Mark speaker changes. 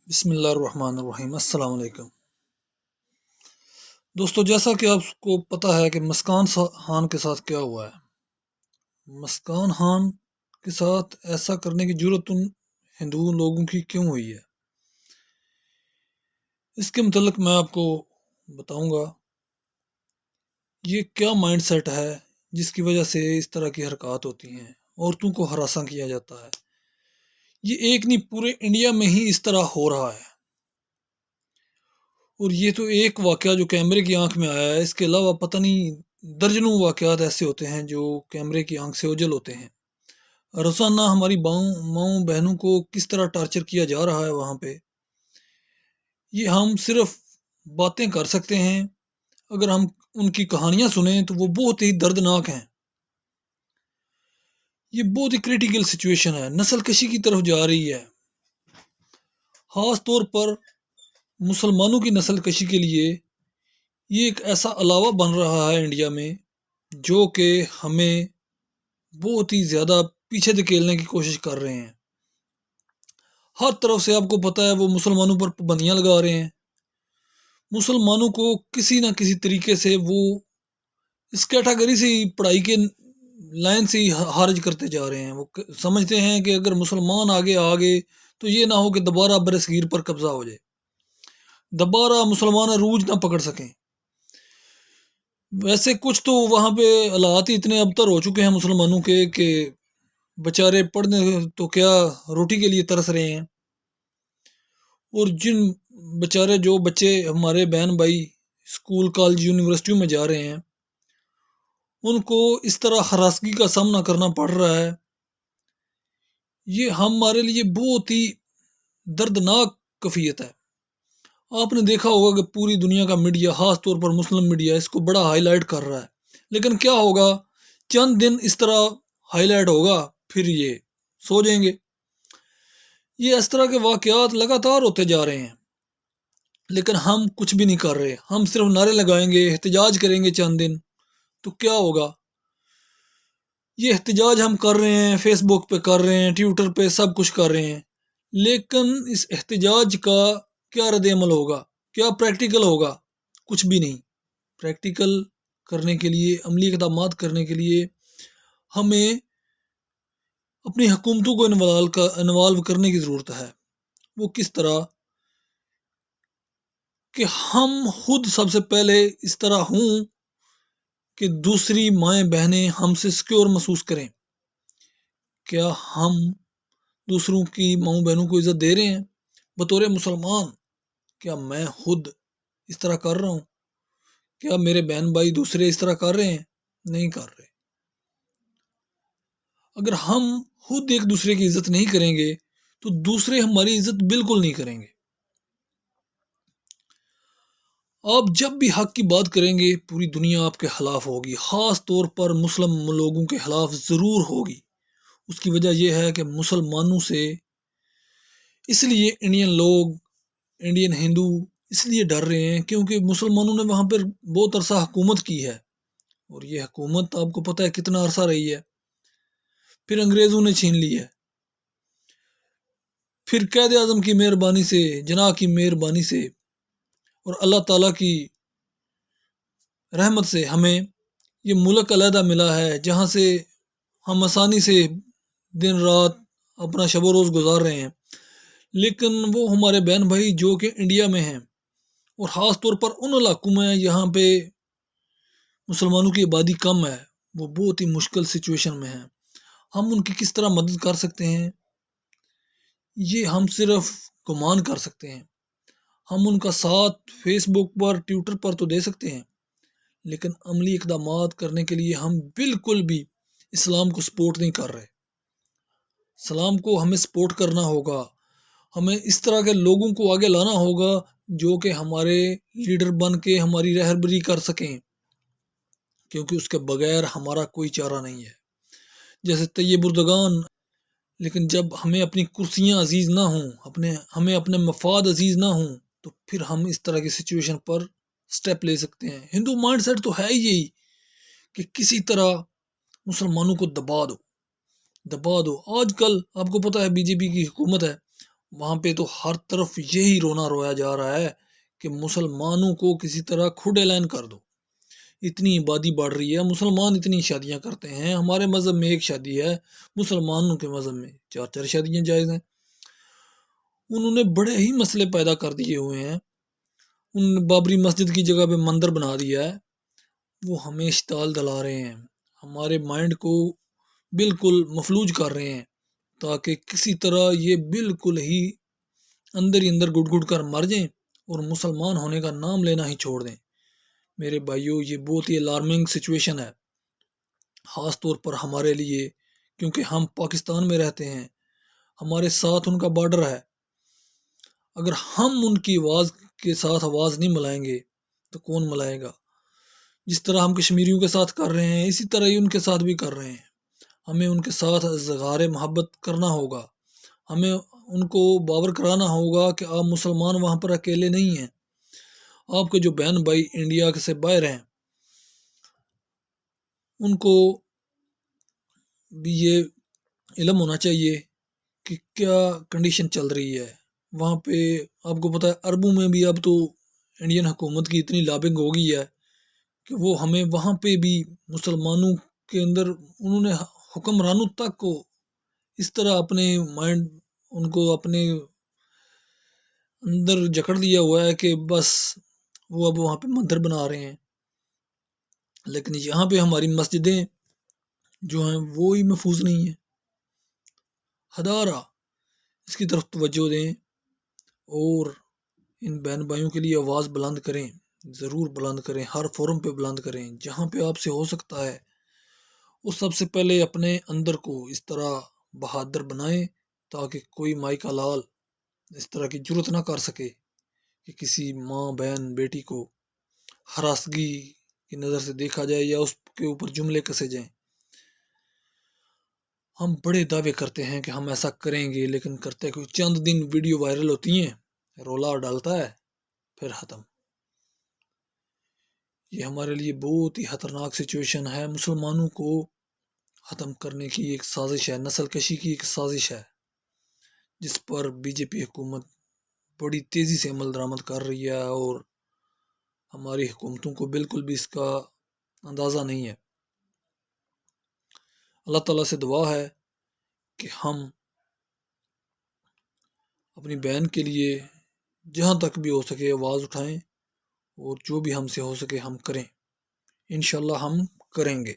Speaker 1: بسم اللہ الرحمن الرحیم۔ السلام علیکم دوستو، جیسا کہ آپ کو پتہ ہے کہ مسکان خان کے ساتھ کیا ہوا ہے۔ مسکان خان کے ساتھ ایسا کرنے کی جرت ان ہندو لوگوں کی کیوں ہوئی ہے، اس کے متعلق میں آپ کو بتاؤں گا۔ یہ کیا مائنڈ سیٹ ہے جس کی وجہ سے اس طرح کی حرکات ہوتی ہیں، عورتوں کو ہراساں کیا جاتا ہے۔ یہ ایک نہیں، پورے انڈیا میں ہی اس طرح ہو رہا ہے۔ اور یہ تو ایک واقعہ جو کیمرے کی آنکھ میں آیا ہے، اس کے علاوہ پتہ نہیں درجنوں واقعات ایسے ہوتے ہیں جو کیمرے کی آنکھ سے اوجھل ہوتے ہیں۔ روزانہ ہماری ماؤں بہنوں کو کس طرح ٹارچر کیا جا رہا ہے وہاں پہ، یہ ہم صرف باتیں کر سکتے ہیں۔ اگر ہم ان کی کہانیاں سنیں تو وہ بہت ہی دردناک ہیں۔ یہ بہت ہی کریٹیکل سچویشن ہے، نسل کشی کی طرف جا رہی ہے۔ خاص طور پر مسلمانوں کی نسل کشی کے لیے یہ ایک ایسا علاوہ بن رہا ہے انڈیا میں، جو کہ ہمیں بہت ہی زیادہ پیچھے دھکیلنے کی کوشش کر رہے ہیں۔ ہر طرف سے آپ کو پتہ ہے وہ مسلمانوں پر پابندیاں لگا رہے ہیں۔ مسلمانوں کو کسی نہ کسی طریقے سے وہ اس کیٹاگری سے ہی پڑھائی کے لائن سے ہی خارج کرتے جا رہے ہیں۔ وہ سمجھتے ہیں کہ اگر مسلمان آگے تو یہ نہ ہو کہ دوبارہ برصغیر پر قبضہ ہو جائے، دوبارہ مسلمان عروج نہ پکڑ سکیں۔ ویسے کچھ تو وہاں پہ حالات ہی اتنے ابتر ہو چکے ہیں مسلمانوں کے کہ بیچارے پڑھنے تو کیا روٹی کے لیے ترس رہے ہیں۔ اور جن بیچارے جو بچے ہمارے بہن بھائی اسکول کالج یونیورسٹیوں میں جا رہے ہیں، ان کو اس طرح ہراسگی کا سامنا کرنا پڑ رہا ہے۔ یہ ہمارے لیے بہت ہی دردناک کیفیت ہے۔ آپ نے دیکھا ہوگا کہ پوری دنیا کا میڈیا، خاص طور پر مسلم میڈیا، اس کو بڑا ہائی لائٹ کر رہا ہے۔ لیکن کیا ہوگا، چند دن اس طرح ہائی لائٹ ہوگا، پھر یہ سو جائیں گے۔ یہ اس طرح کے واقعات لگاتار ہوتے جا رہے ہیں، لیکن ہم کچھ بھی نہیں کر رہے۔ ہم صرف نعرے لگائیں گے، احتجاج کریں گے چند دن، تو کیا ہوگا؟ یہ احتجاج ہم کر رہے ہیں، فیس بک پہ کر رہے ہیں، ٹویٹر پہ سب کچھ کر رہے ہیں، لیکن اس احتجاج کا کیا رد عمل ہوگا؟ کیا پریکٹیکل ہوگا؟ کچھ بھی نہیں۔ پریکٹیکل کرنے کے لیے، عملی اقدامات کرنے کے لیے ہمیں اپنی حکومتوں کو انوالو کرنے کی ضرورت ہے۔ وہ کس طرح کہ ہم خود سب سے پہلے اس طرح ہوں کہ دوسری مائیں بہنیں ہم سے سیکیور محسوس کریں۔ کیا ہم دوسروں کی ماؤں بہنوں کو عزت دے رہے ہیں؟ بطور مسلمان کیا میں خود اس طرح کر رہا ہوں؟ کیا میرے بہن بھائی دوسرے اس طرح کر رہے ہیں؟ نہیں کر رہے۔ اگر ہم خود ایک دوسرے کی عزت نہیں کریں گے تو دوسرے ہماری عزت بالکل نہیں کریں گے۔ آپ جب بھی حق کی بات کریں گے، پوری دنیا آپ کے خلاف ہوگی، خاص طور پر مسلم لوگوں کے خلاف ضرور ہوگی۔ اس کی وجہ یہ ہے کہ مسلمانوں سے اس لیے انڈین لوگ، انڈین ہندو اس لیے ڈر رہے ہیں کیونکہ مسلمانوں نے وہاں پر بہت عرصہ حکومت کی ہے، اور یہ حکومت آپ کو پتہ ہے کتنا عرصہ رہی ہے۔ پھر انگریزوں نے چھین لی ہے، پھر قائد اعظم کی مہربانی سے، جناح کی مہربانی سے اور اللہ تعالیٰ کی رحمت سے ہمیں یہ ملک علیحدہ ملا ہے، جہاں سے ہم آسانی سے دن رات اپنا شب و روز گزار رہے ہیں۔ لیکن وہ ہمارے بہن بھائی جو کہ انڈیا میں ہیں، اور خاص طور پر ان علاقوں میں یہاں پہ مسلمانوں کی آبادی کم ہے، وہ بہت ہی مشکل سچویشن میں ہیں۔ ہم ان کی کس طرح مدد کر سکتے ہیں، یہ ہم صرف گمان کر سکتے ہیں۔ ہم ان کا ساتھ فیس بک پر، ٹویٹر پر تو دے سکتے ہیں، لیکن عملی اقدامات کرنے کے لیے ہم بالکل بھی اسلام کو سپورٹ نہیں کر رہے۔ اسلام کو ہمیں سپورٹ کرنا ہوگا، ہمیں اس طرح کے لوگوں کو آگے لانا ہوگا جو کہ ہمارے لیڈر بن کے ہماری رہبری کر سکیں، کیونکہ اس کے بغیر ہمارا کوئی چارہ نہیں ہے۔ جیسے طیب اردگان، لیکن جب ہمیں اپنی کرسیاں عزیز نہ ہوں، ہمیں اپنے مفاد عزیز نہ ہوں، تو پھر ہم اس طرح کی سچویشن پر سٹیپ لے سکتے ہیں۔ ہندو مائنڈ سیٹ تو ہے ہی یہی کہ کسی طرح مسلمانوں کو دبا دو۔ آج کل آپ کو پتہ ہے بی جے پی کی حکومت ہے، وہاں پہ تو ہر طرف یہی رونا رویا جا رہا ہے کہ مسلمانوں کو کسی طرح خود اعلان کر دو. اتنی آبادی بڑھ رہی ہے، مسلمان اتنی شادیاں کرتے ہیں. ہمارے مذہب میں ایک شادی ہے، مسلمانوں کے مذہب میں 4 شادیاں جائز ہیں. انہوں نے بڑے ہی مسئلے پیدا کر دیے ہوئے ہیں. ان نے بابری مسجد کی جگہ پہ مندر بنا دیا ہے. وہ ہمیں اشتعال دلا رہے ہیں، ہمارے مائنڈ کو بالکل مفلوج کر رہے ہیں، تاکہ کسی طرح یہ بالکل ہی اندر گڑ گڑ کر مر جائیں اور مسلمان ہونے کا نام لینا ہی چھوڑ دیں. میرے بھائیوں، یہ بہت ہی الارمنگ سچویشن ہے، خاص طور پر ہمارے لیے، کیونکہ ہم پاکستان میں رہتے ہیں، ہمارے ساتھ ان کا بارڈر ہے. اگر ہم ان کی آواز کے ساتھ آواز نہیں ملائیں گے تو کون ملائے گا؟ جس طرح ہم کشمیریوں کے ساتھ کر رہے ہیں، اسی طرح ہی ان کے ساتھ بھی کر رہے ہیں. ہمیں ان کے ساتھ اظہار محبت کرنا ہوگا. ہمیں ان کو باور کرانا ہوگا کہ آپ مسلمان وہاں پر اکیلے نہیں ہیں. آپ کے جو بہن بھائی انڈیا سے باہر ہیں، ان کو بھی یہ علم ہونا چاہیے کہ کیا کنڈیشن چل رہی ہے وہاں پہ. آپ کو پتہ ہے عربوں میں بھی اب تو انڈین حکومت کی اتنی لابنگ ہو گئی ہے کہ وہ ہمیں وہاں پہ بھی مسلمانوں کے اندر انہوں نے حکمرانوں تک کو اس طرح اپنے مائنڈ ان کو اپنے اندر جکڑ دیا ہوا ہے کہ بس وہ اب وہاں پہ مندر بنا رہے ہیں. لیکن یہاں پہ ہماری مسجدیں جو ہیں وہ ہی محفوظ نہیں ہیں. ہدارہ اس کی طرف توجہ دیں اور ان بہن بھائیوں کے لیے آواز بلند کریں، ضرور بلند کریں، ہر فورم پہ بلند کریں جہاں پہ آپ سے ہو سکتا ہے. وہ سب سے پہلے اپنے اندر کو اس طرح بہادر بنائیں تاکہ کوئی مائی کا لال اس طرح کی جرت نہ کر سکے کہ کسی ماں بہن بیٹی کو ہراسگی کی نظر سے دیکھا جائے یا اس کے اوپر جملے کسے جائیں. ہم بڑے دعوے کرتے ہیں کہ ہم ایسا کریں گے، لیکن کرتے کوئی چند دن ویڈیو وائرل ہوتی ہیں، رولا ڈالتا ہے، پھر ختم. یہ ہمارے لیے بہت ہی خطرناک سچویشن ہے. مسلمانوں کو ختم کرنے کی ایک سازش ہے، نسل کشی کی ایک سازش ہے، جس پر بی جے پی حکومت بڑی تیزی سے عمل درآمد کر رہی ہے اور ہماری حکومتوں کو بالکل بھی اس کا اندازہ نہیں ہے. اللہ تعالیٰ سے دعا ہے کہ ہم اپنی بہن کے لیے جہاں تک بھی ہو سکے آواز اٹھائیں اور جو بھی ہم سے ہو سکے ہم کریں. انشاءاللہ ہم کریں گے.